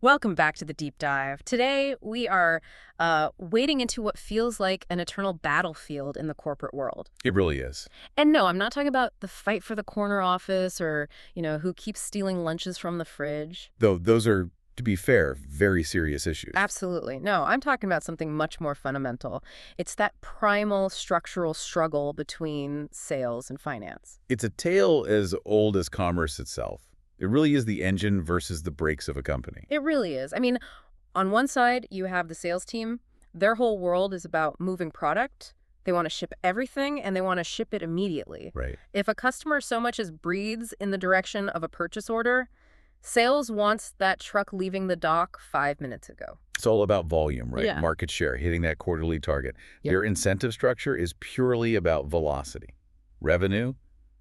Welcome back to the deep dive. Today, we are wading into what feels like an eternal battlefield in the corporate world. It really is. And no, I'm not talking about the fight for the corner office or, who keeps stealing lunches from the fridge. Though those are, to be fair, very serious issues. Absolutely. No, I'm talking about something much more fundamental. It's that primal structural struggle between sales and finance. It's a tale as old as commerce itself. It really is the engine versus the brakes of a company. It really is. I mean, on one side, you have the sales team. Their whole world is about moving product. They want to ship everything, and they want to ship it immediately. Right. If a customer so much as breathes in the direction of a purchase order, sales wants that truck leaving the dock 5 minutes ago. It's all about volume, right? Yeah. Market share, hitting that quarterly target. Yep. Their incentive structure is purely about velocity, revenue,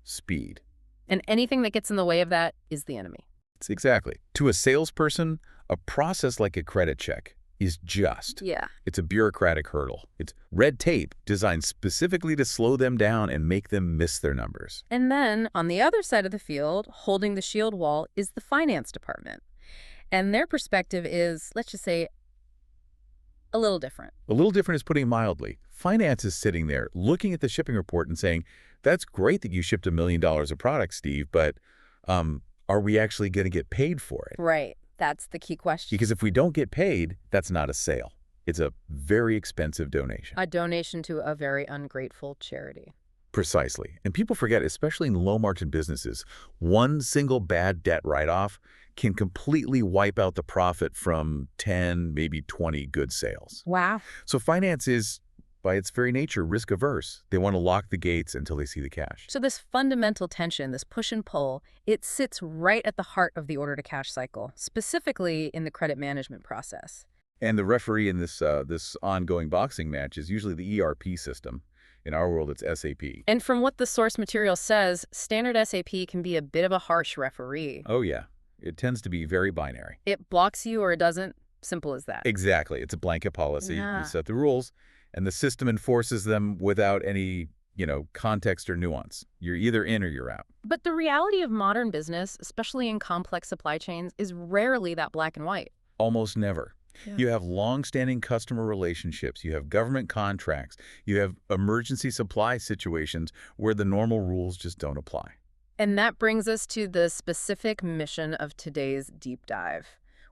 speed. And anything that gets in the way of that is the enemy. It's exactly. To a salesperson, a process like a credit check is just. Yeah. It's a bureaucratic hurdle. It's red tape designed specifically to slow them down and make them miss their numbers. And then, on the other side of the field, holding the shield wall, is the finance department. And their perspective is, let's just say, a little different. A little different is putting it mildly. Finance is sitting there looking at the shipping report and saying, that's great that you shipped $1 million of product, Steve, but are we actually going to get paid for it? Right. That's the key question. Because if we don't get paid, that's not a sale. It's a very expensive donation. A donation to a very ungrateful charity. Precisely. And people forget, especially in low-margin businesses, one single bad debt write-off can completely wipe out the profit from 10, maybe 20 good sales. Wow. So finance is, by its very nature, risk-averse. They want to lock the gates until they see the cash. So this fundamental tension, this push and pull, it sits right at the heart of the order-to-cash cycle, specifically in the credit management process. And the referee in this ongoing boxing match is usually the ERP system. In our world, it's SAP. And from what the source material says, standard SAP can be a bit of a harsh referee. Oh, yeah. It tends to be very binary. It blocks you or it doesn't. Simple as that. Exactly. It's a blanket policy. Yeah. You set the rules, and the system enforces them without any, context or nuance. You're either in or you're out. But the reality of modern business, especially in complex supply chains, is rarely that black and white. Almost never. Yeah. You have long-standing customer relationships. You have government contracts. You have emergency supply situations where the normal rules just don't apply. And that brings us to the specific mission of today's deep dive.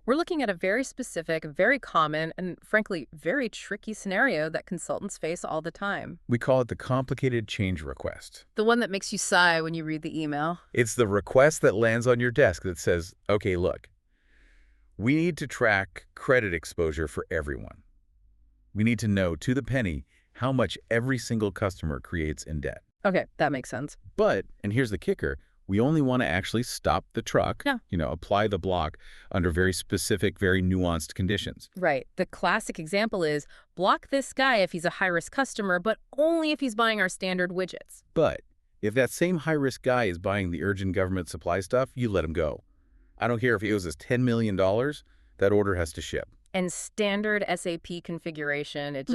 We're looking at a very specific, very common, and frankly, very tricky scenario that consultants face all the time. We call it the complicated change request. The one that makes you sigh when you read the email. It's the request that lands on your desk that says, okay, look, we need to track credit exposure for everyone. We need to know to the penny how much every single customer creates in debt. Okay, that makes sense. But, and here's the kicker, we only want to actually stop the truck, Yeah. Apply the block under very specific, very nuanced conditions. Right. The classic example is block this guy if he's a high-risk customer, but only if he's buying our standard widgets. But if that same high-risk guy is buying the urgent government supply stuff, you let him go. I don't care if he owes us $10 million, that order has to ship. And standard SAP configuration, it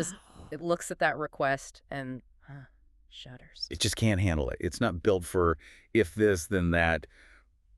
looks at that request and shudders. It just can't handle it. It's not built for if this, then that,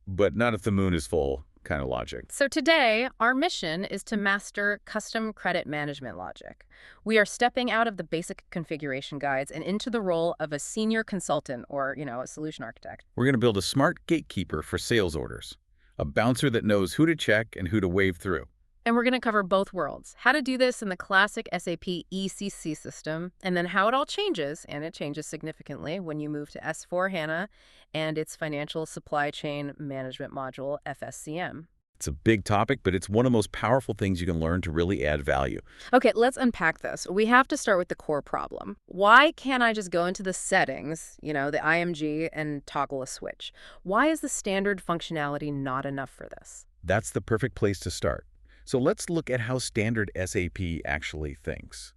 but not if the moon is full kind of logic. So today, our mission is to master custom credit management logic. We are stepping out of the basic configuration guides and into the role of a senior consultant or, a solution architect. We're going to build a smart gatekeeper for sales orders, a bouncer that knows who to check and who to wave through. And we're going to cover both worlds, how to do this in the classic SAP ECC system, and then how it all changes, and it changes significantly when you move to S/4HANA and its financial supply chain management module, FSCM. It's a big topic, but it's one of the most powerful things you can learn to really add value. Okay, let's unpack this. We have to start with the core problem. Why can't I just go into the settings, the IMG, and toggle a switch? Why is the standard functionality not enough for this? That's the perfect place to start. So let's look at how standard SAP actually thinks.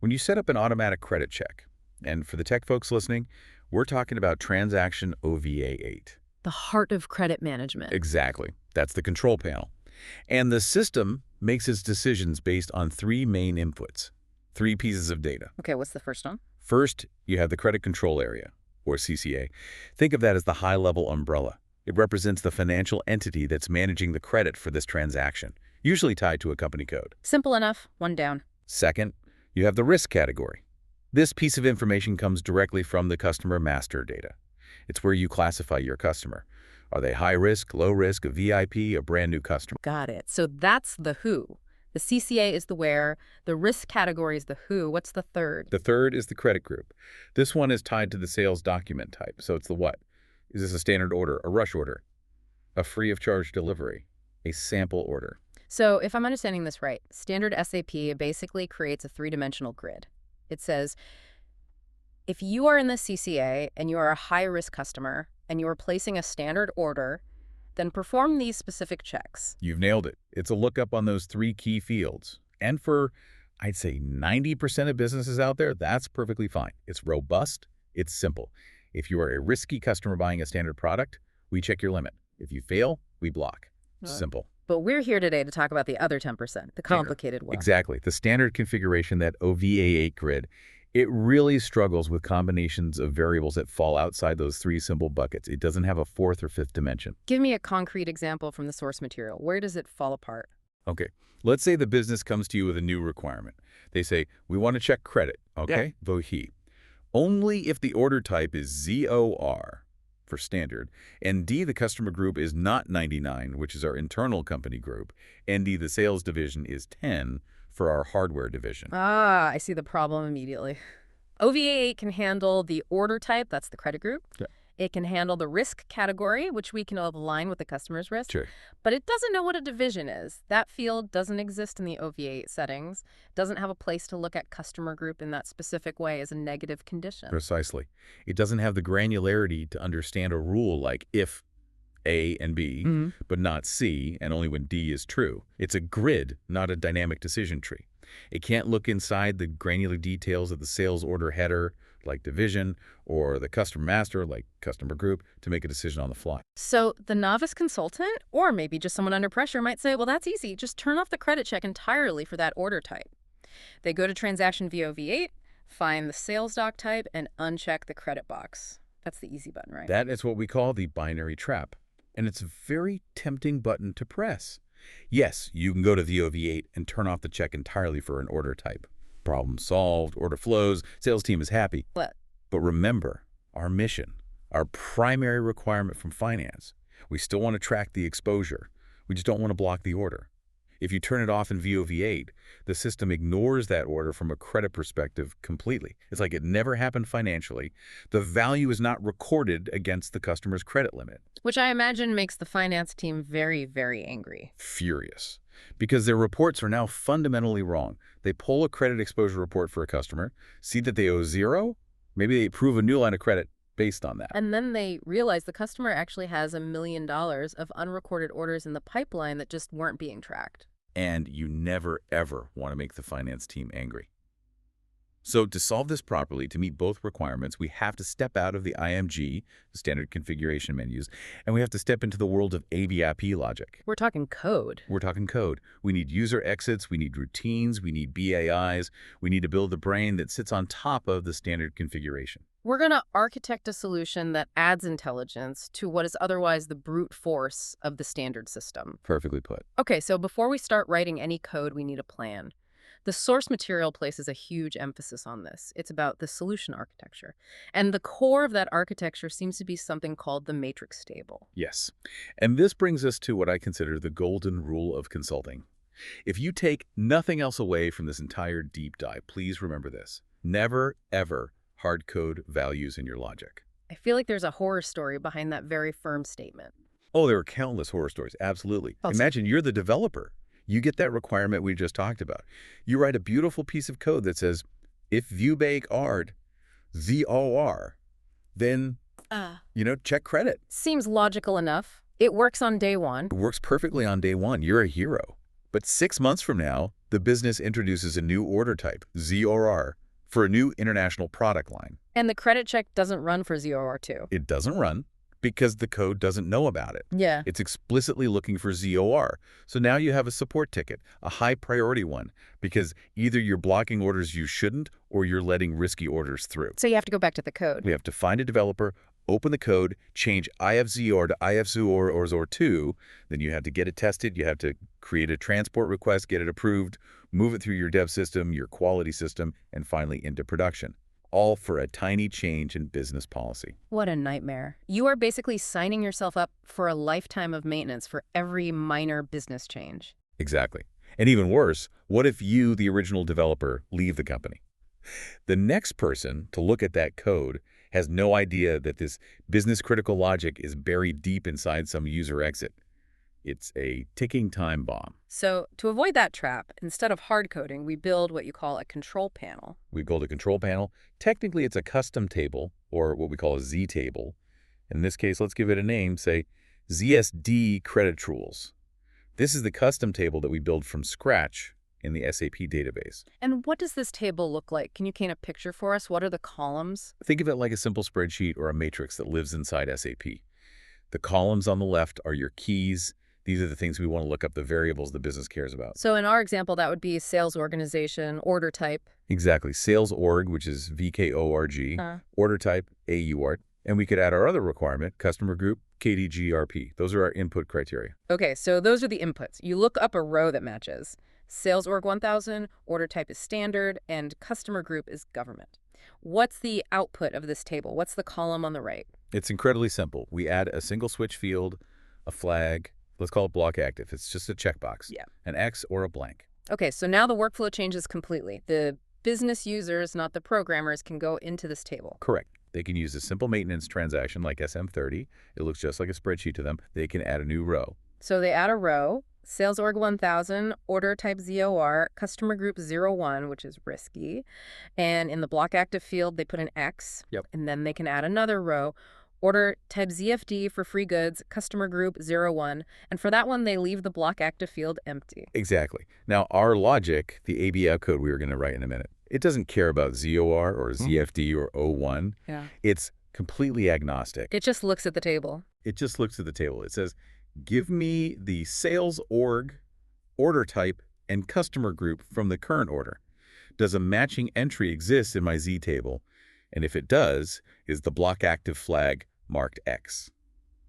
When you set up an automatic credit check, and for the tech folks listening, we're talking about transaction OVA8. The heart of credit management. Exactly. That's the control panel. And the system makes its decisions based on three main inputs, three pieces of data. Okay, what's the first one? First, you have the credit control area, or CCA. Think of that as the high-level umbrella. It represents the financial entity that's managing the credit for this transaction. usually tied to a company code. Simple enough. One down. Second, you have the risk category. This piece of information comes directly from the customer master data. It's where you classify your customer. Are they high risk, low risk, a VIP, a brand new customer? Got it. So that's the who. The CCA is the where. The risk category is the who. What's the third? The third is the credit group. This one is tied to the sales document type. So it's the what. Is this a standard order, a rush order, a free of charge delivery, a sample order? So if I'm understanding this right, standard SAP basically creates a three-dimensional grid. It says, if you are in the CCA and you are a high-risk customer and you are placing a standard order, then perform these specific checks. You've nailed it. It's a lookup on those three key fields. And for, I'd say, 90% of businesses out there, that's perfectly fine. It's robust. It's simple. If you are a risky customer buying a standard product, we check your limit. If you fail, we block. Simple. But we're here today to talk about the other 10%, the complicated one. Exactly. The standard configuration, that OVA8 grid, it really struggles with combinations of variables that fall outside those three simple buckets. It doesn't have a fourth or fifth dimension. Give me a concrete example from the source material. Where does it fall apart? Okay. Let's say the business comes to you with a new requirement. They say, we want to check credit. Okay. VOHI. Only if the order type is ZOR for standard, and D, the customer group, is not 99, which is our internal company group, and D, the sales division, is 10 for our hardware division. Ah, I see the problem immediately. OVA8 can handle the order type, that's the credit group. Yeah. It can handle the risk category, which we can align with the customer's risk. Sure. But it doesn't know what a division is. That field doesn't exist in the OVA8 settings, doesn't have a place to look at customer group in that specific way as a negative condition. Precisely. It doesn't have the granularity to understand a rule like if A and B, but not C, and only when D is true. It's a grid, not a dynamic decision tree. It can't look inside the granular details of the sales order header, like division, or the customer master, like customer group, to make a decision on the fly. So the novice consultant, or maybe just someone under pressure, might say, well, that's easy. Just turn off the credit check entirely for that order type. They go to transaction VOV8, find the sales doc type, and uncheck the credit box. That's the easy button, right? That is what we call the binary trap. And it's a very tempting button to press. Yes, you can go to VOV8 and turn off the check entirely for an order type. Problem solved, order flows, sales team is happy. What? But remember, our mission, our primary requirement from finance, we still want to track the exposure. We just don't want to block the order. If you turn it off in VOV8, the system ignores that order from a credit perspective completely. It's like it never happened financially. The value is not recorded against the customer's credit limit. Which I imagine makes the finance team very, very angry. Furious. Because their reports are now fundamentally wrong. They pull a credit exposure report for a customer, see that they owe 0, maybe they approve a new line of credit based on that. And then they realize the customer actually has $1 million of unrecorded orders in the pipeline that just weren't being tracked. And you never, ever want to make the finance team angry. So to solve this properly, to meet both requirements, we have to step out of the IMG, the standard configuration menus, and we have to step into the world of AVIP logic. We're talking code. We're talking code. We need user exits, we need routines, we need BAIs, we need to build a brain that sits on top of the standard configuration. We're going to architect a solution that adds intelligence to what is otherwise the brute force of the standard system. Perfectly put. Okay, so before we start writing any code, we need a plan. The source material places a huge emphasis on this. It's about the solution architecture. And the core of that architecture seems to be something called the matrix table. Yes. And this brings us to what I consider the golden rule of consulting. If you take nothing else away from this entire deep dive, please remember this. Never, ever hard code values in your logic. I feel like there's a horror story behind that very firm statement. Oh, there are countless horror stories. Absolutely. Imagine you're the developer. You get that requirement we just talked about. You write a beautiful piece of code that says, if ViewBake ARD, ZOR, then, check credit. Seems logical enough. It works on day one. It works perfectly on day one. You're a hero. But 6 months from now, the business introduces a new order type, ZOR, for a new international product line. And the credit check doesn't run for ZOR2. It doesn't run because the code doesn't know about it. Yeah. It's explicitly looking for ZOR. So now you have a support ticket, a high priority one, because either you're blocking orders you shouldn't or you're letting risky orders through. So you have to go back to the code. We have to find a developer, open the code, change IFZOR to IFZOR or ZOR2, then you have to get it tested, you have to create a transport request, get it approved, move it through your dev system, your quality system, and finally into production. All for a tiny change in business policy. What a nightmare. You are basically signing yourself up for a lifetime of maintenance for every minor business change. Exactly. And even worse, what if you, the original developer, leave the company? The next person to look at that code has no idea that this business-critical logic is buried deep inside some user exit. It's a ticking time bomb. So to avoid that trap, instead of hard coding, we build what you call a control panel. We build a control panel. Technically, it's a custom table, or what we call a Z table. In this case, let's give it a name, say ZSD credit rules. This is the custom table that we build from scratch in the SAP database. And what does this table look like? Can you paint a picture for us? What are the columns? Think of it like a simple spreadsheet or a matrix that lives inside SAP. The columns on the left are your keys. These are the things we want to look up, the variables the business cares about. So in our example, that would be sales organization, order type. Exactly. Sales org, which is VKORG, order type, AUART. And we could add our other requirement, customer group, KDGRP. Those are our input criteria. Okay, so those are the inputs. You look up a row that matches. Sales org 1000, order type is standard, and customer group is government. What's the output of this table? What's the column on the right? It's incredibly simple. We add a single switch field, a flag, let's call it block active. It's just a checkbox, an X or a blank. Okay, so now the workflow changes completely. The business users, not the programmers, can go into this table. Correct. They can use a simple maintenance transaction like SM30. It looks just like a spreadsheet to them. They can add a new row. So they add a row, sales org 1000, order type ZOR, customer group 01, which is risky. And in the block active field, they put an X. And then they can add another row, order type ZFD for free goods, customer group 01. And for that one, they leave the block active field empty. Exactly. Now, our logic, the ABL code we were going to write in a minute, it doesn't care about ZOR or ZFD or O1. It's completely agnostic. It just looks at the table. It just looks at the table. It says, give me the sales org, order type, and customer group from the current order. Does a matching entry exist in my Z table? And if it does, is the block active flag marked X?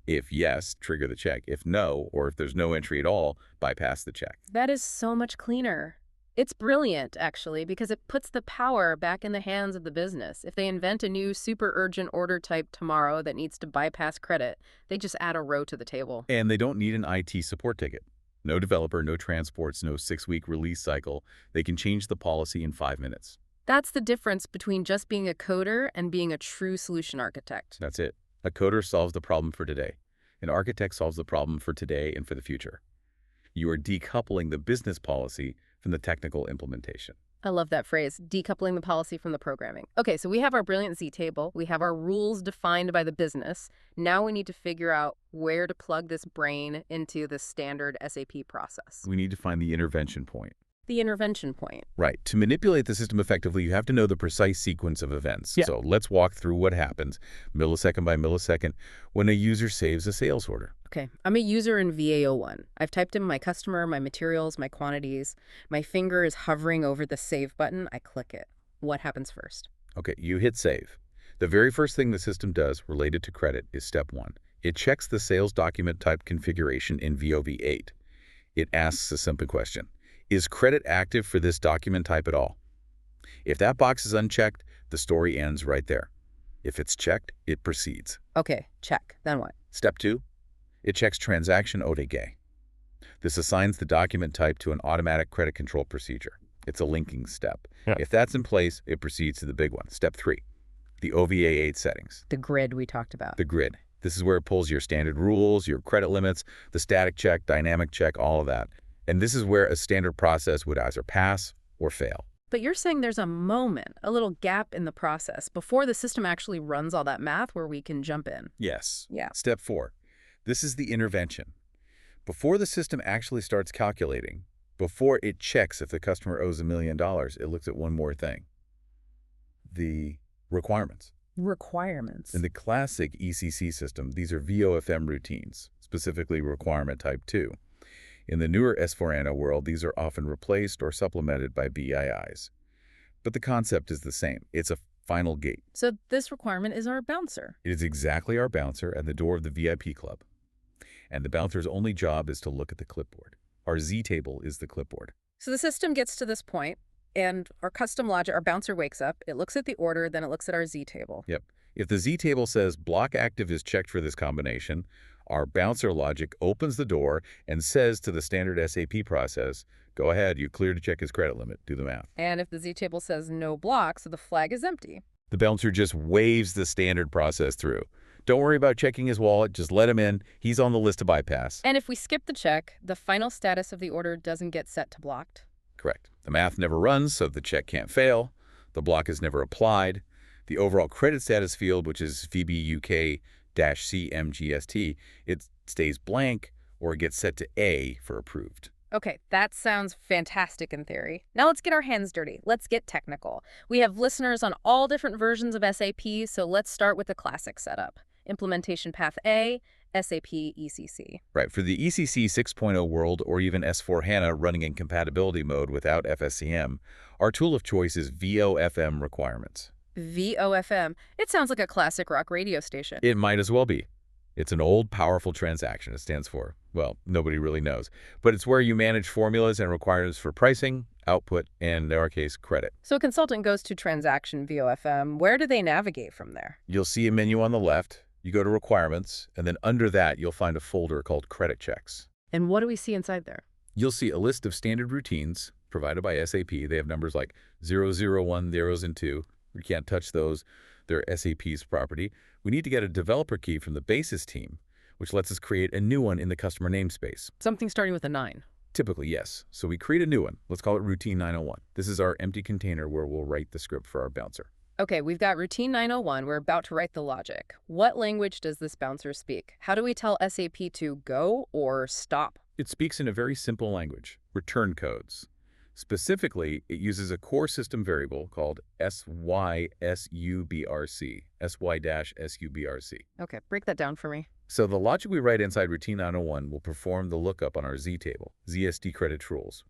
If yes, trigger the check. If no, or if there's no entry at all, bypass the check. That is so much cleaner. It's brilliant, actually, because it puts the power back in the hands of the business. If they invent a new super urgent order type tomorrow that needs to bypass credit, they just add a row to the table. And they don't need an IT support ticket. No developer, no transports, no 6-week release cycle. They can change the policy in 5 minutes. That's the difference between just being a coder and being a true solution architect. That's it. A coder solves the problem for today. An architect solves the problem for today and for the future. You are decoupling the business policy from the technical implementation. I love that phrase, decoupling the policy from the programming. Okay, so we have our brilliant Z table. We have our rules defined by the business. Now we need to figure out where to plug this brain into the standard SAP process. We need to find the intervention point. The intervention point. Right. To manipulate the system effectively, you have to know the precise sequence of events. So let's walk through what happens millisecond by millisecond when a user saves a sales order. Okay, I'm a user in VA01. I've typed in my customer, my materials, my quantities. My finger is hovering over the save button. I click it. What happens first? Okay, you hit save. The very first thing the system does related to credit is step 1. It checks the sales document type configuration in VOV8. It asks a simple question. Is credit active for this document type at all? If that box is unchecked, the story ends right there. If it's checked, it proceeds. Okay, check. Then what? Step 2. It checks transaction ODG. This assigns the document type to an automatic credit control procedure. It's a linking step. If that's in place, it proceeds to the big one. Step 3. The OVA8 settings. The grid we talked about. The grid. This is where it pulls your standard rules, your credit limits, the static check, dynamic check, all of that. And this is where a standard process would either pass or fail. But you're saying there's a moment, a little gap in the process before the system actually runs all that math where we can jump in. Yes. Step 4. This is the intervention. Before the system actually starts calculating, before it checks if the customer owes $1 million, it looks at one more thing. The requirements. Requirements. In the classic ECC system, these are VOFM routines, specifically requirement type 2. In the newer S4HANA world, these are often replaced or supplemented by BIIs. But the concept is the same. It's a final gate. So this requirement is our bouncer. It is exactly our bouncer at the door of the VIP club. And the bouncer's only job is to look at the clipboard. Our Z table is the clipboard. So the system gets to this point, and our custom logic, our bouncer wakes up, it looks at the order, then it looks at our Z table. Yep. If the Z table says block active is checked for this combination, our bouncer logic opens the door and says to the standard SAP process, go ahead, you clear to check his credit limit, do the math. And if the Z table says no block, so the flag is empty. The bouncer just waves the standard process through. Don't worry about checking his wallet, just let him in. He's on the list to bypass. And if we skip the check, the final status of the order doesn't get set to blocked. Correct. The math never runs, so the check can't fail. The block is never applied. The overall credit status field, which is VBUK-CMGST, it stays blank or it gets set to A for approved. Okay, that sounds fantastic in theory. Now let's get our hands dirty. Let's get technical. We have listeners on all different versions of SAP, so let's start with the classic setup. Implementation path A, SAP ECC. Right. For the ECC 6.0 world or even S4HANA running in compatibility mode without FSCM, our tool of choice is VOFM requirements. VOFM. It sounds like a classic rock radio station. It might as well be. It's an old, powerful transaction. It stands for, well, nobody really knows. But it's where you manage formulas and requirements for pricing, output, and in our case, credit. So a consultant goes to transaction VOFM. Where do they navigate from there? You'll see a menu on the left. You go to requirements, and then under that, you'll find a folder called credit checks. And what do we see inside there? You'll see a list of standard routines provided by SAP. They have numbers like 0, 0, 1, 0s, and 2. We can't touch those. They're SAP's property. We need to get a developer key from the basis team, which lets us create a new one in the customer namespace. Something starting with a 9. Typically, yes. So we create a new one. Let's call it Routine 901. This is our empty container where we'll write the script for our bouncer. Okay, we've got Routine 901. We're about to write the logic. What language does this bouncer speak? How do we tell SAP to go or stop? It speaks in a very simple language, return codes. Specifically, it uses a core system variable called SYSUBRC, SY-SUBRC. Okay, break that down for me. So the logic we write inside Routine 901 will perform the lookup on our Z table, ZSD credit rules.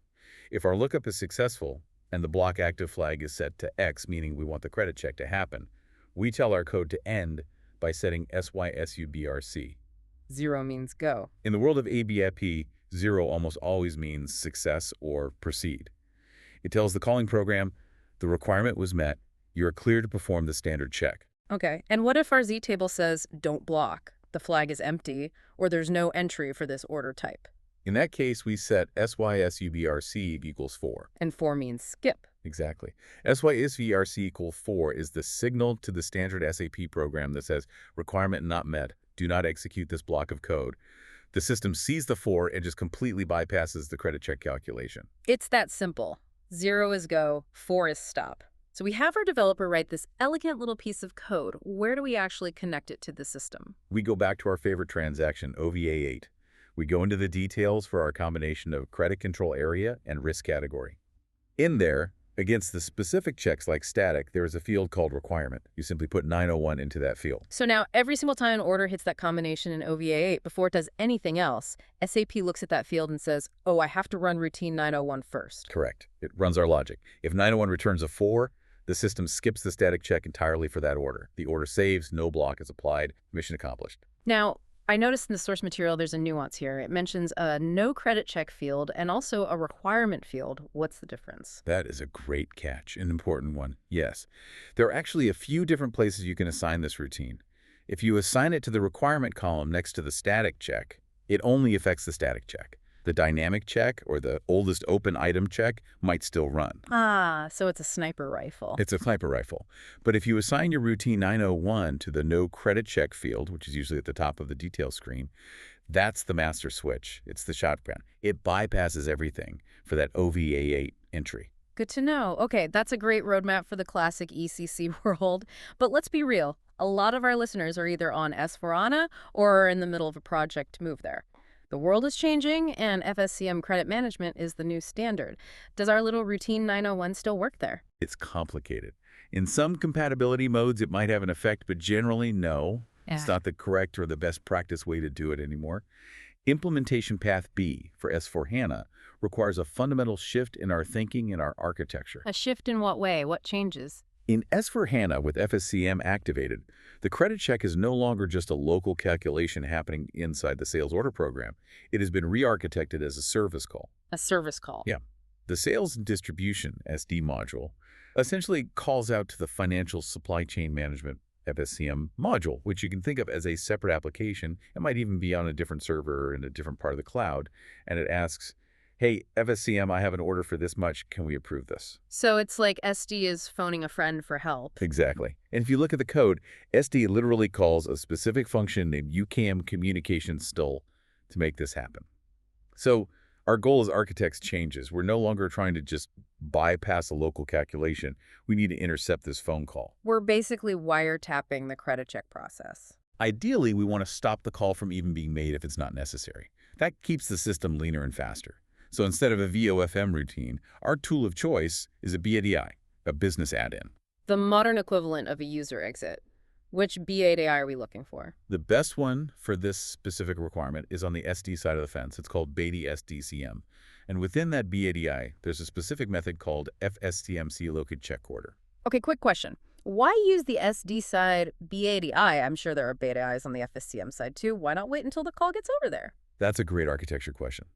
If our lookup is successful and the block active flag is set to X, meaning we want the credit check to happen, we tell our code to end by setting SYSUBRC. 0 means go. In the world of ABAP, 0 almost always means success or proceed. It tells the calling program, the requirement was met, you are clear to perform the standard check. Okay, and what if our Z table says don't block, the flag is empty, or there's no entry for this order type? In that case, we set SYSUBRC equals 4. And 4 means skip. Exactly. SYSUBRC equals 4 is the signal to the standard SAP program that says requirement not met, do not execute this block of code. The system sees the 4 and just completely bypasses the credit check calculation. It's that simple. 0 is go, 4 is stop. So we have our developer write this elegant little piece of code. Where do we actually connect it to the system? We go back to our favorite transaction, OVA8. We go into the details for our combination of credit control area and risk category. In there, against the specific checks like static, there is a field called requirement. You simply put 901 into that field. So now every single time an order hits that combination in OVA8, before it does anything else, SAP looks at that field and says, oh, I have to run routine 901 first. Correct. It runs our logic. If 901 returns a 4, the system skips the static check entirely for that order. The order saves, no block is applied, mission accomplished. Now, I noticed in the source material there's a nuance here. It mentions a no credit check field and also a requirement field. What's the difference? That is a great catch, an important one. Yes. There are actually a few different places you can assign this routine. If you assign it to the requirement column next to the static check, it only affects the static check. The dynamic check or the oldest open item check might still run. Ah, so it's a sniper rifle. It's a sniper rifle. But if you assign your routine 901 to the no credit check field, which is usually at the top of the detail screen, that's the master switch. It's the shotgun. It bypasses everything for that OVA8 entry. Good to know. Okay, that's a great roadmap for the classic ECC world. But let's be real. A lot of our listeners are either on S4HANA or are in the middle of a project to move there. The world is changing, and FSCM credit management is the new standard. Does our little routine 901 still work there? It's complicated. In some compatibility modes, it might have an effect, but generally, no. Yeah. It's not the correct or the best practice way to do it anymore. Implementation path B for S4HANA requires a fundamental shift in our thinking and our architecture. A shift in what way? What changes? In S/4HANA with FSCM activated, the credit check is no longer just a local calculation happening inside the sales order program. It has been re-architected as a service call. A service call. Yeah. The Sales and Distribution SD module essentially calls out to the Financial Supply Chain Management FSCM module, which you can think of as a separate application. It might even be on a different server in a different part of the cloud. And it asks, hey, FSCM, I have an order for this much. Can we approve this? So it's like SD is phoning a friend for help. Exactly. And if you look at the code, SD literally calls a specific function named UCAM communication still to make this happen. So our goal as architects changes. We're no longer trying to just bypass a local calculation. We need to intercept this phone call. We're basically wiretapping the credit check process. Ideally, we want to stop the call from even being made if it's not necessary. That keeps the system leaner and faster. So instead of a VOFM routine, our tool of choice is a BADI, a business add-in. The modern equivalent of a user exit. Which BADI are we looking for? The best one for this specific requirement is on the SD side of the fence. It's called BADI SDCM. And within that BADI, there's a specific method called FSCMC locate check order. Okay, quick question. Why use the SD side BADI? I'm sure there are BADIs on the FSCM side too. Why not wait until the call gets over there? That's a great architecture question.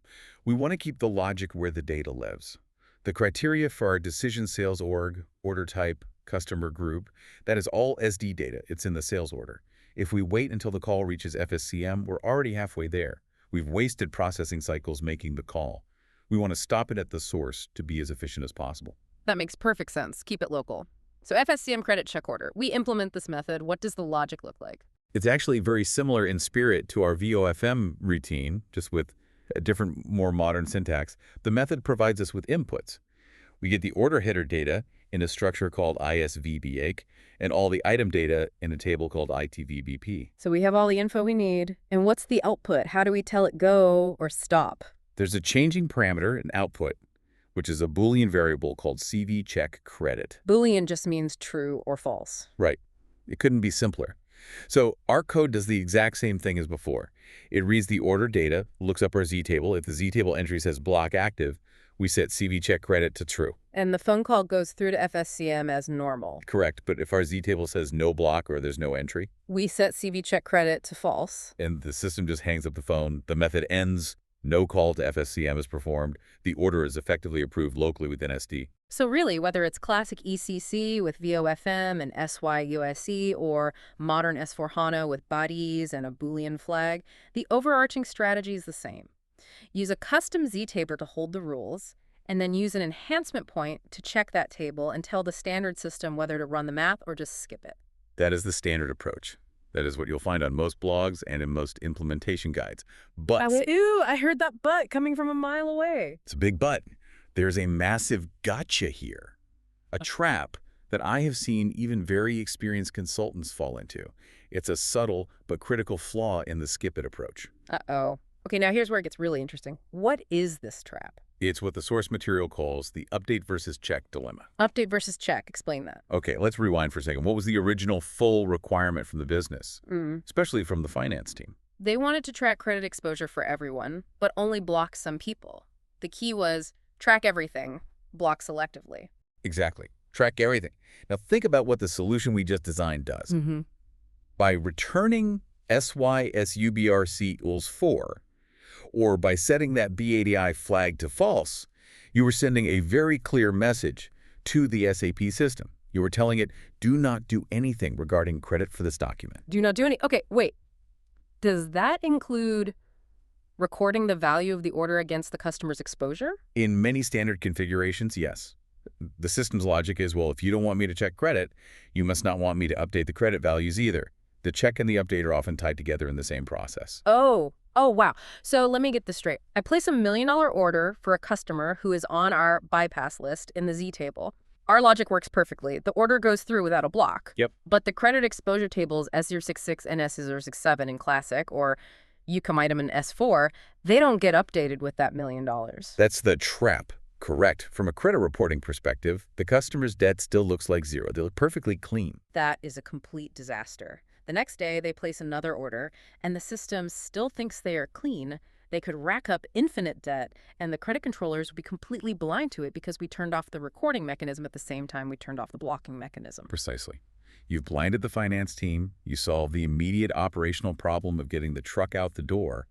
We want to keep the logic where the data lives. The criteria for our decision sales org, order type, customer group, that is all SD data. It's in the sales order. If we wait until the call reaches FSCM, we're already halfway there. We've wasted processing cycles making the call. We want to stop it at the source to be as efficient as possible. That makes perfect sense. Keep it local. So FSCM credit check order. We implement this method. What does the logic look like? It's actually very similar in spirit to our VOFM routine, just with a different, more modern syntax. The method provides us with inputs. We get the order header data in a structure called ISVBAC and all the item data in a table called ITVBP. So we have all the info we need. And what's the output? How do we tell it go or stop? There's a changing parameter in output, which is a Boolean variable called CVCheckCredit. Boolean just means true or false. Right. It couldn't be simpler. So our code does the exact same thing as before. It reads the order data, looks up our Z-table. If the Z-table entry says block active, we set CVCheckCredit to true. And the phone call goes through to FSCM as normal. Correct, but if our Z-table says no block or there's no entry, We set CVCheckCredit to false. and the system just hangs up the phone, the method ends, no call to FSCM is performed, the order is effectively approved locally within SD. So really, whether it's classic ECC with VOFM and SYUSE or modern S4HANA with bodies and a Boolean flag, the overarching strategy is the same. Use a custom Z-table to hold the rules, and then use an enhancement point to check that table and tell the standard system whether to run the math or just skip it. That is the standard approach. That is what you'll find on most blogs and in most implementation guides. But Ew, I heard that but coming from a mile away. it's a big but. There's a massive gotcha here, a trap that I have seen even very experienced consultants fall into. It's a subtle but critical flaw in the skip it approach. Uh-oh. Okay, now here's where it gets really interesting. What is this trap? It's what the source material calls the update versus check dilemma. Update versus check. Explain that. Okay, let's rewind for a second. What was the original full requirement from the business, especially from the finance team? They wanted to track credit exposure for everyone, but only block some people. The key was track everything, block selectively. Exactly. Track everything. Now think about what the solution we just designed does. By returning SYSUBRC equals 4, or by setting that BADI flag to false, you were sending a very clear message to the SAP system. You were telling it, do not do anything regarding credit for this document. Do not do any... Okay, wait. Does that include recording the value of the order against the customer's exposure? In many standard configurations, yes. The system's logic is, well, if you don't want me to check credit, you must not want me to update the credit values either. The check and the update are often tied together in the same process. Oh, wow. So let me get this straight. I place a $1 million order for a customer who is on our bypass list in the Z-table. Our logic works perfectly. The order goes through without a block. Yep. But the credit exposure tables S066 and S067 in Classic, or UCOM item in S4, they don't get updated with that $1 million. That's the trap. Correct. From a credit reporting perspective, the customer's debt still looks like zero. They look perfectly clean. That is a complete disaster. The next day, they place another order, and the system still thinks they are clean, They could rack up infinite debt, and the credit controllers would be completely blind to it because we turned off the recording mechanism at the same time we turned off the blocking mechanism. Precisely. You've blinded the finance team, you solve the immediate operational problem of getting the truck out the door,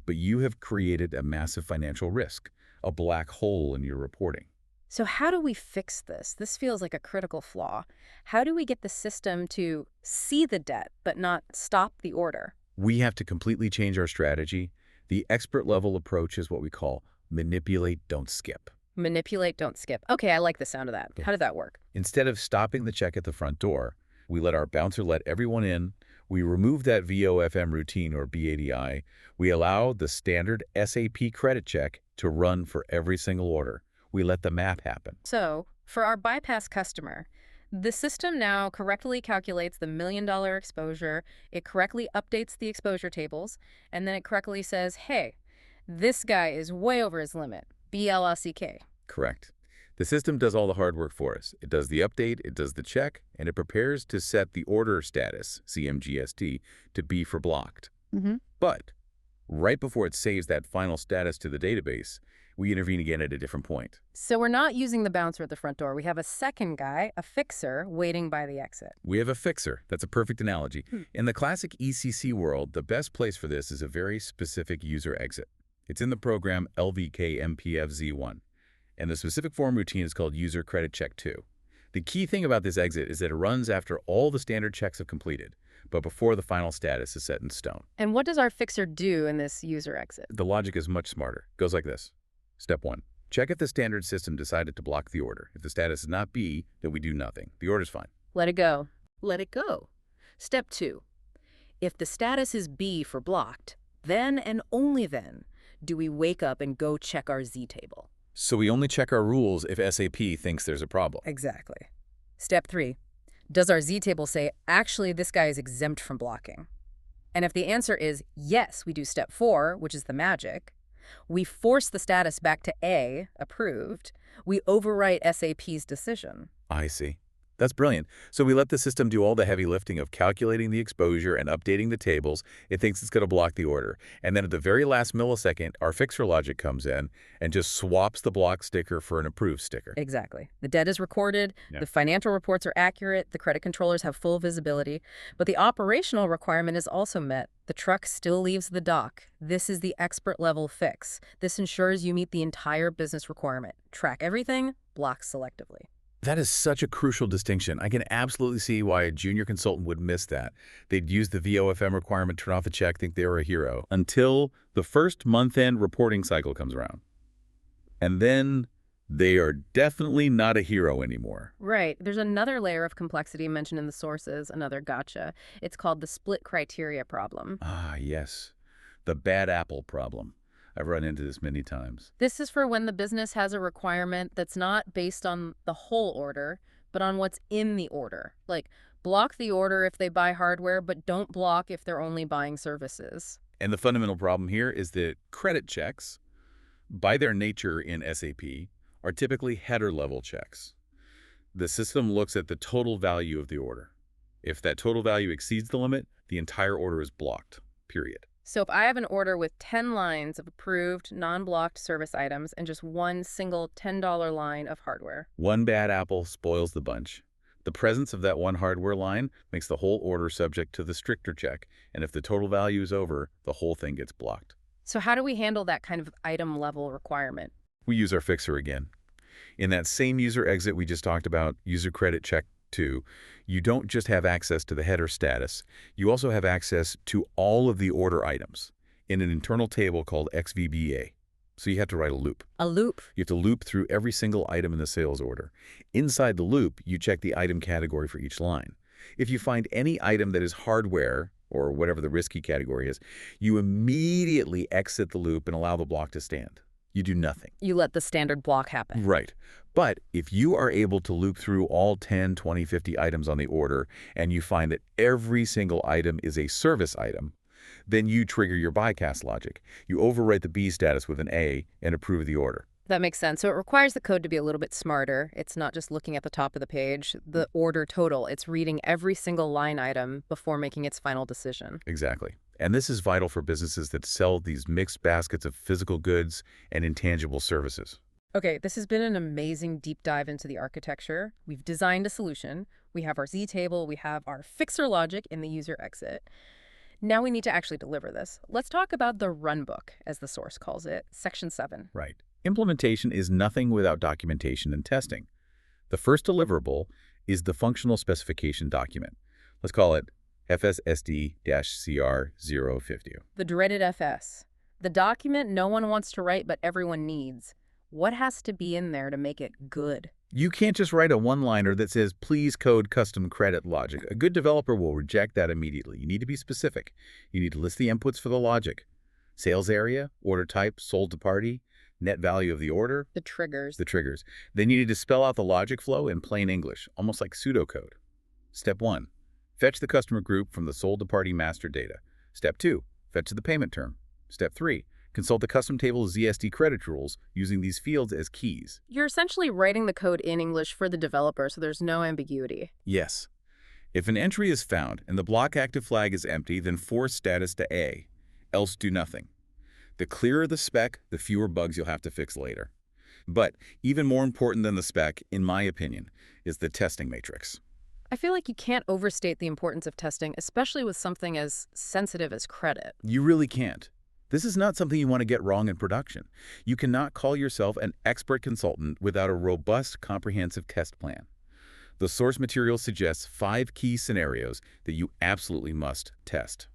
but you have created a massive financial risk, a black hole in your reporting. So how do we fix this? This feels like a critical flaw. How do we get the system to see the debt but not stop the order? We have to completely change our strategy. The expert-level approach is what we call manipulate, don't skip. Manipulate, don't skip. Okay, I like the sound of that. How did that work? Instead of stopping the check at the front door, we let our bouncer let everyone in. We remove that VOFM routine or BADI. We allow the standard SAP credit check to run for every single order. We let the map happen. So, for our bypass customer, the system now correctly calculates the $1 million exposure, it correctly updates the exposure tables, and then it correctly says, hey, this guy is way over his limit, BLOCK. Correct. The system does all the hard work for us. It does the update, it does the check, and it prepares to set the order status, CMGST, to B for blocked. But right before it saves that final status to the database, we intervene again at a different point. So we're not using the bouncer at the front door. We have a second guy, a fixer, waiting by the exit. We have a fixer. That's a perfect analogy. In the classic ECC world, the best place for this is a very specific user exit. It's in the program LVK-MPFZ1, and the specific form routine is called User Credit Check 2. The key thing about this exit is that it runs after all the standard checks have completed, but before the final status is set in stone. And what does our fixer do in this user exit? The logic is much smarter. It goes like this. Step 1. Check if the standard system decided to block the order. If the status is not B, then we do nothing. The order's fine. Let it go. Let it go. Step 2. If the status is B for blocked, then and only then do we wake up and go check our Z table. So we only check our rules if SAP thinks there's a problem. Exactly. Step 3. Does our Z table say, actually, this guy is exempt from blocking? And if the answer is yes, we do step 4, which is the magic. We force the status back to A, approved. We overwrite SAP's decision. I see. That's brilliant. So we let the system do all the heavy lifting of calculating the exposure and updating the tables. It thinks it's going to block the order. And then at the very last millisecond, our fixer logic comes in and just swaps the block sticker for an approved sticker. Exactly. The debt is recorded, the financial reports are accurate, the credit controllers have full visibility, but the operational requirement is also met. The truck still leaves the dock. This is the expert-level fix. This ensures you meet the entire business requirement. Track everything, block selectively. That is such a crucial distinction. I can absolutely see why a junior consultant would miss that. They'd use the VOFM requirement, turn off the check, think they were a hero, until the first month-end reporting cycle comes around. And then they are definitely not a hero anymore. Right. There's another layer of complexity mentioned in the sources, another gotcha. It's called the split criteria problem. Ah, yes. The bad apple problem. I've run into this many times. This is for when the business has a requirement that's not based on the whole order, but on what's in the order. Like, block the order if they buy hardware, but don't block if they're only buying services. And the fundamental problem here is that credit checks, by their nature in SAP, are typically header-level checks. The system looks at the total value of the order. If that total value exceeds the limit, the entire order is blocked, period. So if I have an order with 10 lines of approved, non-blocked service items and just one single $10 line of hardware. One bad apple spoils the bunch. The presence of that one hardware line makes the whole order subject to the stricter check, and if the total value is over, the whole thing gets blocked. So how do we handle that kind of item-level requirement? We use our fixer again. In that same user exit we just talked about, user credit check 2, you don't just have access to the header status, you also have access to all of the order items in an internal table called XVBA. So you have to write a loop. A loop? You have to loop through every single item in the sales order. Inside the loop, you check the item category for each line. If you find any item that is hardware, or whatever the risky category is, you immediately exit the loop and allow the block to stand. You do nothing. You let the standard block happen. Right. But if you are able to loop through all 10, 20, 50 items on the order, and you find that every single item is a service item, then you trigger your bypass logic. You overwrite the B status with an A and approve the order. That makes sense. So it requires the code to be a little bit smarter. It's not just looking at the top of the page, the order total. It's reading every single line item before making its final decision. Exactly. And this is vital for businesses that sell these mixed baskets of physical goods and intangible services. Okay, this has been an amazing deep dive into the architecture. We've designed a solution. We have our Z table, we have our fixer logic in the user exit. Now we need to actually deliver this. Let's talk about the runbook, as the source calls it, section 7. Right. Implementation is nothing without documentation and testing. The first deliverable is the functional specification document. Let's call it FSSD-CR050. The dreaded FS. The document no one wants to write but everyone needs. What has to be in there to make it good? You can't just write a one-liner that says, please code custom credit logic. A good developer will reject that immediately. You need to be specific. You need to list the inputs for the logic. Sales area, order type, sold to party, net value of the order. The triggers. The triggers. Then you need to spell out the logic flow in plain English, almost like pseudocode. Step 1. Fetch the customer group from the sold to party master data. Step 2. Fetch the payment term. Step 3. Consult the custom table ZSD credit rules using these fields as keys. You're essentially writing the code in English for the developer, so there's no ambiguity. Yes. If an entry is found and the block active flag is empty, then force status to A, else do nothing. The clearer the spec, the fewer bugs you'll have to fix later. But even more important than the spec, in my opinion, is the testing matrix. I feel like you can't overstate the importance of testing, especially with something as sensitive as credit. You really can't. This is not something you want to get wrong in production. You cannot call yourself an expert consultant without a robust, comprehensive test plan. The source material suggests 5 key scenarios that you absolutely must test.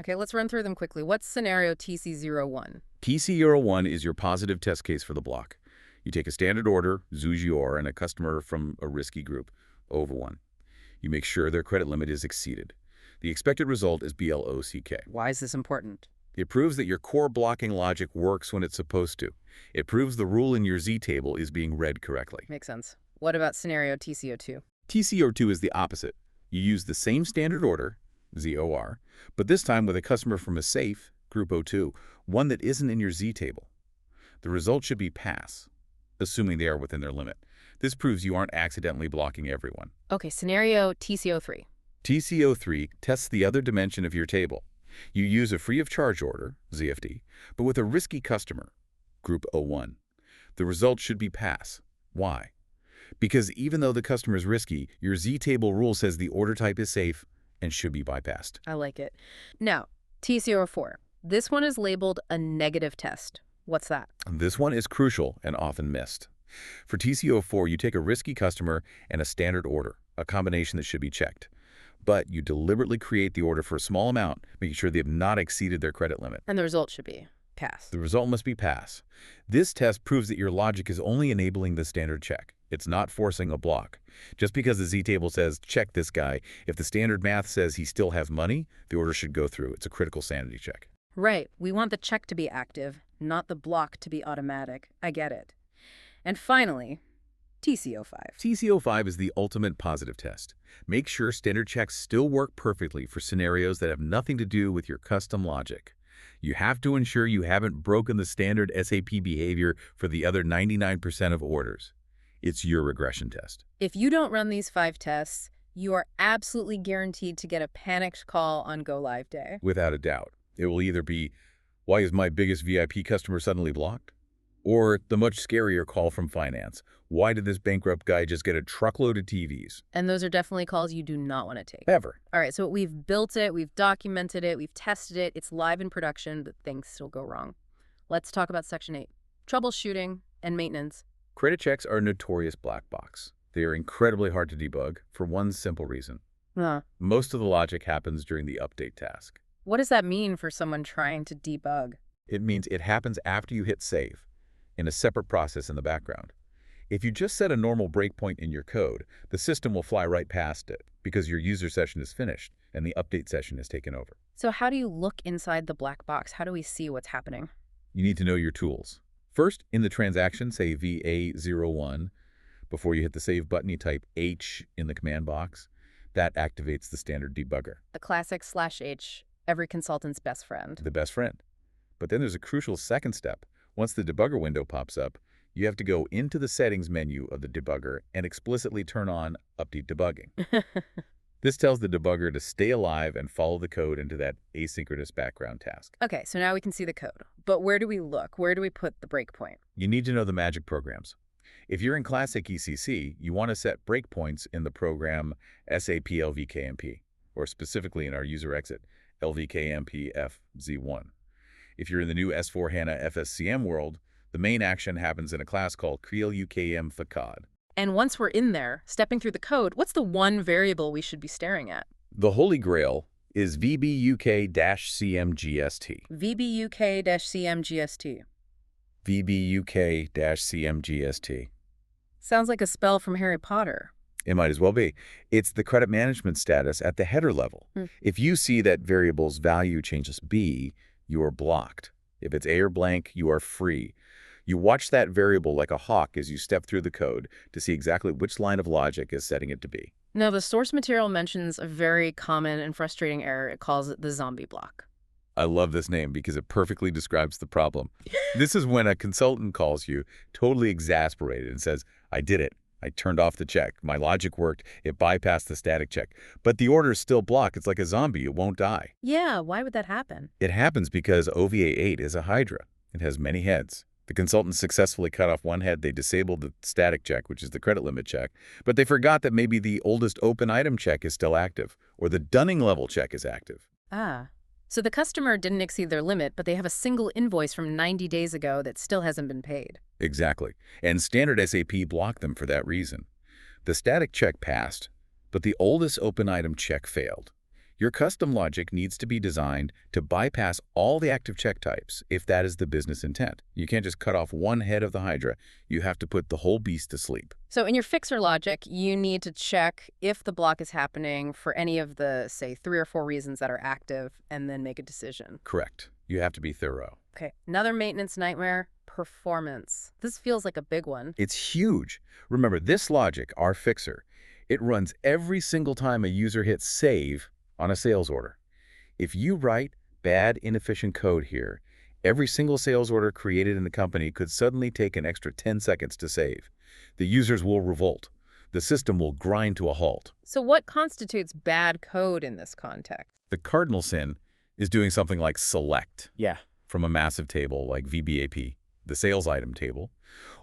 Okay, let's run through them quickly. What's scenario TC01? TC01 is your positive test case for the block. You take a standard order, Zoujior, and a customer from a risky group, OVA1. You make sure their credit limit is exceeded. The expected result is BLOCK. Why is this important? It proves that your core blocking logic works when it's supposed to. It proves the rule in your Z table is being read correctly. Makes sense. What about scenario TCO2? TCO2 is the opposite. You use the same standard order, ZOR, but this time with a customer from a safe, Group O2, one that isn't in your Z table. The result should be pass, assuming they are within their limit. This proves you aren't accidentally blocking everyone. Okay, scenario TCO3. TCO3 tests the other dimension of your table. You use a free-of-charge order, ZFD, but with a risky customer, Group O1. The result should be pass. Why? Because even though the customer is risky, your Z-table rule says the order type is safe and should be bypassed. I like it. Now, TCO4. This one is labeled a negative test. What's that? This one is crucial and often missed. For TCO4, you take a risky customer and a standard order, a combination that should be checked. But you deliberately create the order for a small amount, making sure they have not exceeded their credit limit. And the result should be pass. The result must be pass. This test proves that your logic is only enabling the standard check. It's not forcing a block. Just because the Z-table says, check this guy, if the standard math says he still has money, the order should go through. It's a critical sanity check. Right. We want the check to be active, not the block to be automatic. I get it. And finally, TCO5. TCO5 is the ultimate positive test. Make sure standard checks still work perfectly for scenarios that have nothing to do with your custom logic. You have to ensure you haven't broken the standard SAP behavior for the other 99% of orders. It's your regression test. If you don't run these 5 tests, you are absolutely guaranteed to get a panicked call on go-live day. Without a doubt. It will either be, why is my biggest VIP customer suddenly blocked? Or the much scarier call from finance. Why did this bankrupt guy just get a truckload of TVs? And those are definitely calls you do not want to take. Ever. All right, so we've built it, we've documented it, we've tested it, it's live in production, but things still go wrong. Let's talk about Section 8, troubleshooting and maintenance. Credit checks are a notorious black box. They are incredibly hard to debug for one simple reason. Most of the logic happens during the update task. What does that mean for someone trying to debug? It means it happens after you hit save, in a separate process in the background. If you just set a normal breakpoint in your code, the system will fly right past it because your user session is finished and the update session is taken over. So how do you look inside the black box? How do we see what's happening? You need to know your tools. First, in the transaction, say VA01. Before you hit the save button, you type H in the command box. That activates the standard debugger. The classic /H, every consultant's best friend. The best friend. But then there's a crucial second step. Once the debugger window pops up, you have to go into the settings menu of the debugger and explicitly turn on update debugging. This tells the debugger to stay alive and follow the code into that asynchronous background task. Okay, so now we can see the code. But where do we look? Where do we put the breakpoint? You need to know the magic programs. If you're in classic ECC, you want to set breakpoints in the program SAPLVKMP, or specifically in our user exit, LVKMPFZ1. If you're in the new S4HANA FSCM world, the main action happens in a class called CreelUKM And once we're in there, stepping through the code, what's the one variable we should be staring at? The holy grail is VBUK-CMGST. VBUK-CMGST. VBUK-CMGST. Sounds like a spell from Harry Potter. It might as well be. It's the credit management status at the header level. If you see that variable's value changes B, you are blocked. If it's A or blank, you are free. You watch that variable like a hawk as you step through the code to see exactly which line of logic is setting it to be. Now, the source material mentions a very common and frustrating error. It calls it the zombie block. I love this name because it perfectly describes the problem. This is when a consultant calls you, totally exasperated, and says, I did it. I turned off the check. My logic worked. It bypassed the static check. But the order is still blocked. It's like a zombie. It won't die. Yeah, why would that happen? It happens because OVA8 is a hydra. It has many heads. The consultant successfully cut off one head. They disabled the static check, which is the credit limit check. But they forgot that maybe the oldest open item check is still active, or the dunning level check is active. Ah. So the customer didn't exceed their limit, but they have a single invoice from 90 days ago that still hasn't been paid. Exactly. And standard SAP blocked them for that reason. The static check passed, but the oldest open item check failed. Your custom logic needs to be designed to bypass all the active check types if that is the business intent. You can't just cut off one head of the hydra. You have to put the whole beast to sleep. So in your fixer logic, you need to check if the block is happening for any of the, say, 3 or 4 reasons that are active, and then make a decision. Correct. You have to be thorough. Okay, another maintenance nightmare, performance. This feels like a big one. It's huge. Remember, this logic, our fixer, it runs every single time a user hits save on a sales order. If you write bad, inefficient code here, every single sales order created in the company could suddenly take an extra 10 seconds to save. The users will revolt. The system will grind to a halt. So what constitutes bad code in this context? The cardinal sin is doing something like select Yeah. from a massive table like VBAP, the sales item table,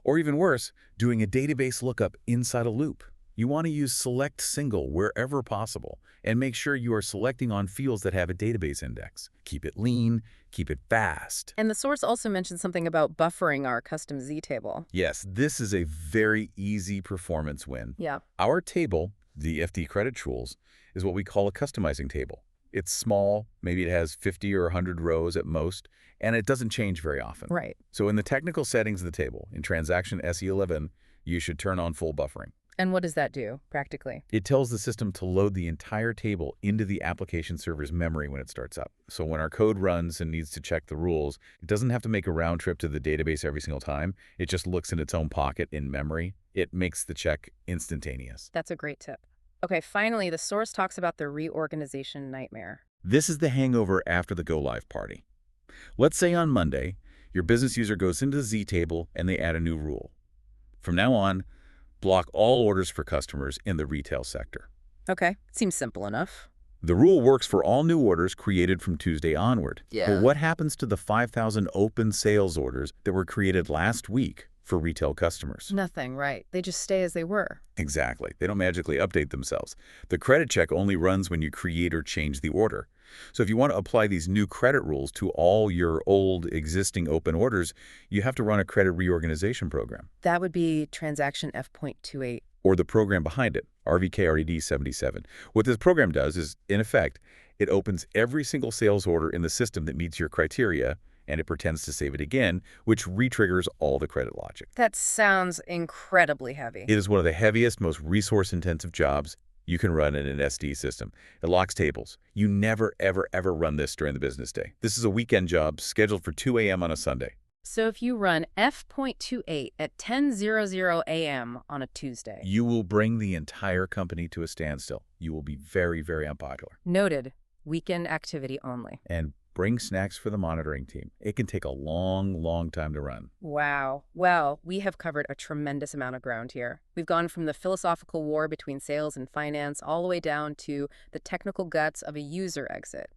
or even worse, doing a database lookup inside a loop. You want to use select single wherever possible and make sure you are selecting on fields that have a database index. Keep it lean, keep it fast. And the source also mentioned something about buffering our custom Z table. Yes, this is a very easy performance win. Yeah. Our table, the FD credit tools, is what we call a customizing table. It's small, maybe it has 50 or 100 rows at most, and it doesn't change very often. Right. So in the technical settings of the table, in transaction SE11, you should turn on full buffering. And what does that do, practically? It tells the system to load the entire table into the application server's memory when it starts up. So when our code runs and needs to check the rules, it doesn't have to make a round trip to the database every single time. It just looks in its own pocket in memory. It makes the check instantaneous. That's a great tip. Okay, finally, the source talks about the reorganization nightmare. This is the hangover after the go-live party. Let's say on Monday, your business user goes into the Z table and they add a new rule. From now on, block all orders for customers in the retail sector. Okay, seems simple enough. The rule works for all new orders created from Tuesday onward. Yeah. But what happens to the 5,000 open sales orders that were created last week for retail customers? Nothing, right. They just stay as they were. Exactly. They don't magically update themselves. The credit check only runs when you create or change the order. So if you want to apply these new credit rules to all your old existing open orders, you have to run a credit reorganization program. That would be transaction F.28. Or the program behind it, RVKRED77. What this program does is, in effect, it opens every single sales order in the system that meets your criteria, and it pretends to save it again, which re-triggers all the credit logic. That sounds incredibly heavy. It is one of the heaviest, most resource-intensive jobs you can run in an SD system. It locks tables. You never, ever, ever run this during the business day. This is a weekend job scheduled for 2 a.m. on a Sunday. So if you run F.28 at 10:00 a.m. on a Tuesday. You will bring the entire company to a standstill. You will be very, very unpopular. Noted. Weekend activity only. And Bring snacks for the monitoring team. It can take a long, long time to run. Wow. Well, we have covered a tremendous amount of ground here. We've gone from the philosophical war between sales and finance all the way down to the technical guts of a user exit.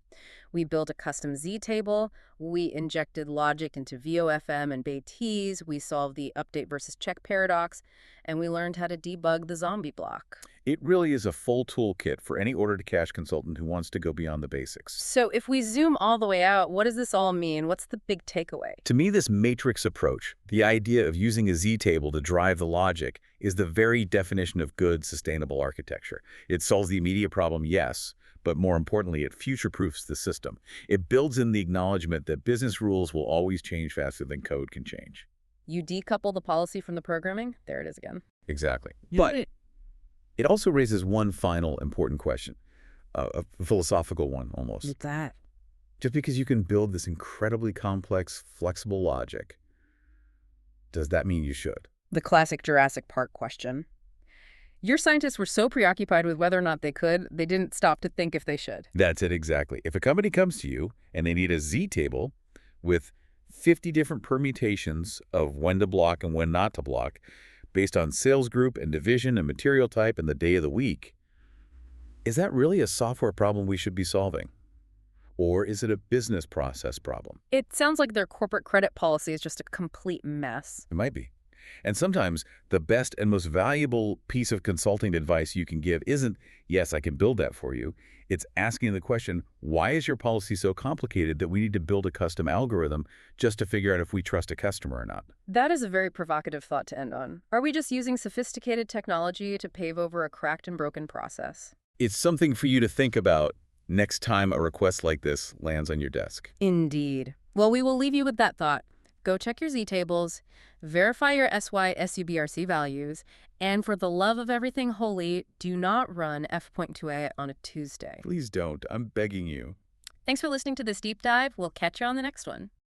We built a custom Z table, we injected logic into VOFM and BTs, we solved the update versus check paradox, and we learned how to debug the zombie block. It really is a full toolkit for any order-to-cash consultant who wants to go beyond the basics. So if we zoom all the way out, what does this all mean? What's the big takeaway? To me, this matrix approach, the idea of using a Z-table to drive the logic, is the very definition of good, sustainable architecture. It solves the immediate problem, yes, but more importantly, it future-proofs the system. It builds in the acknowledgement that business rules will always change faster than code can change. You decouple the policy from the programming? There it is again. Exactly. Yeah. But it also raises one final important question, a philosophical one almost. What's that? Just because you can build this incredibly complex, flexible logic, does that mean you should? The classic Jurassic Park question. Your scientists were so preoccupied with whether or not they could, they didn't stop to think if they should. That's it exactly. If a company comes to you and they need a Z-table with 50 different permutations of when to block and when not to block, based on sales group and division and material type and the day of the week, is that really a software problem we should be solving? Or is it a business process problem? It sounds like their corporate credit policy is just a complete mess. It might be. And sometimes the best and most valuable piece of consulting advice you can give isn't, yes, I can build that for you. It's asking the question, why is your policy so complicated that we need to build a custom algorithm just to figure out if we trust a customer or not? That is a very provocative thought to end on. Are we just using sophisticated technology to pave over a cracked and broken process? It's something for you to think about next time a request like this lands on your desk. Indeed. Well, we will leave you with that thought. Go check your Z-tables, verify your SY/SUBRC values, and for the love of everything holy, do not run F.2a on a Tuesday. Please don't. I'm begging you. Thanks for listening to this deep dive. We'll catch you on the next one.